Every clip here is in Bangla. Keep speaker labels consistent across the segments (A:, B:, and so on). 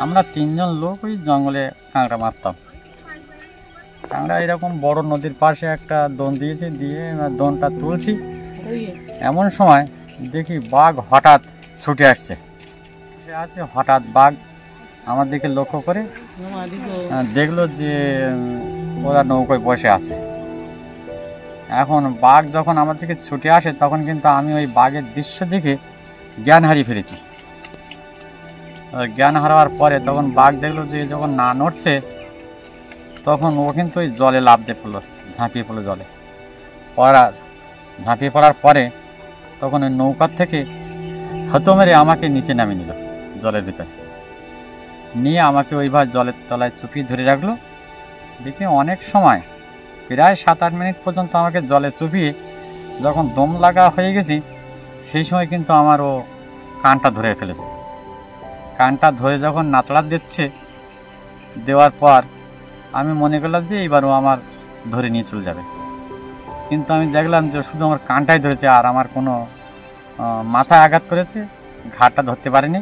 A: আমরা 3 জন লোক ওই জঙ্গলে কাঁকড়া মারতাম। কাঁকড়া এরকম বড় নদীর পাশে একটা দোন দিয়েছি, দিয়ে দোনটা তুলছি, এমন সময় দেখি বাঘ হঠাৎ ছুটে আসছে। হঠাৎ বাঘ আমার দিকে লক্ষ্য করে দেখলো যে ওরা নৌকোয় বসে আছে। এখন বাঘ যখন আমার দিকে ছুটে আসে তখন কিন্তু আমি ওই বাঘের দৃশ্য দেখে জ্ঞান হারিয়ে ফেলেছি। জ্ঞান হারাবার পরে তখন বাঘ দেখলো যে যখন না নড়ছে তখন ও কিন্তু ওই জলে লাফ দিয়ে পড়লো, ঝাঁপিয়ে পড়লো জলে। ঝাঁপিয়ে পড়ার পরে তখন ওই নৌকার থেকে হাতো মেরে আমাকে নিচে নামিয়ে নিল জলের ভিতরে, নিয়ে আমাকে ওইভাবে জলের তলায় চুপিয়ে ধরে রাখলো। দেখে অনেক সময় প্রায় 7-8 মিনিট পর্যন্ত আমাকে জলে চুপিয়ে যখন দম লাগা হয়ে গেছি সেই সময় কিন্তু আমার ও কানটা ধরে ফেলেছে। কানটা ধরে যখন নাতড়া দিচ্ছে, দেওয়ার পর আমি মনে করলাম যে এইবার ও আমার ধরে নিয়ে চলে যাবে, কিন্তু আমি দেখলাম যে শুধু আমার কানটাই ধরেছে, আর আমার কোনো মাথায় আঘাত করেছে, ঘাটটা ধরতে পারেনি।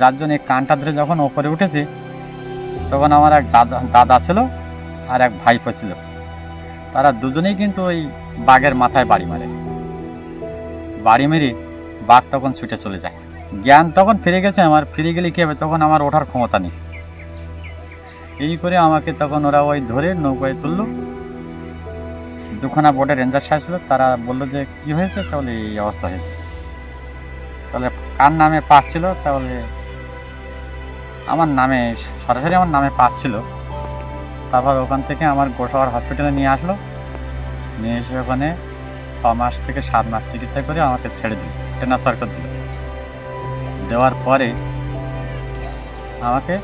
A: যার জন্য এই কানটা ধরে যখন ওপরে উঠেছে তখন আমার এক দাদা ছিল আর এক ভাইপো ছিল, তারা দুজনেই কিন্তু ওই বাঘের মাথায় বাড়ি মারে। বাড়ি মেরে বাঘ তখন ছুটে চলে যায়। জ্ঞান তখন ফিরে গেছে আমার, ফিরে গেলে কী হবে, তখন আমার ওঠার ক্ষমতা নেই। এই করে আমাকে তখন ওরা ওই ধরে নৌকায় তুললো। 2খানা বোটের রেঞ্জার সাহেব ছিল, তারা বললো যে কি হয়েছে, তাহলে এই অবস্থা হয়েছে। তাহলে কার নামে পাস ছিল, তাহলে আমার নামে, সরাসরি আমার নামে পাস ছিল। তারপর ওখান থেকে আমার গোসাবার হসপিটালে নিয়ে আসলো, নিয়ে এসে ওখানে 6 মাস থেকে 7 মাস চিকিৎসা করে আমাকে ছেড়ে দিল, ট্রান্সফার করে দিল। দেওয়ার পরে আমাকে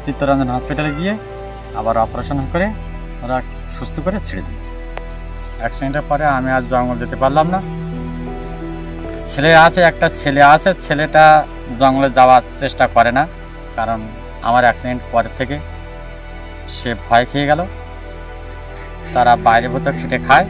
A: চিত্তরঞ্জন হসপিটালে গিয়ে আবার অপারেশন করে ওরা সুস্থ করে ছেড়ে দিল। অ্যাক্সিডেন্টের পরে আমি আর জঙ্গল যেতে পারলাম না। একটা ছেলে আছে, ছেলেটা জঙ্গলে যাওয়ার চেষ্টা করে না, কারণ আমার অ্যাক্সিডেন্ট পরের থেকে সে ভয় খেয়ে গেল। তারা বাইরে ভেতর খেটে খায়,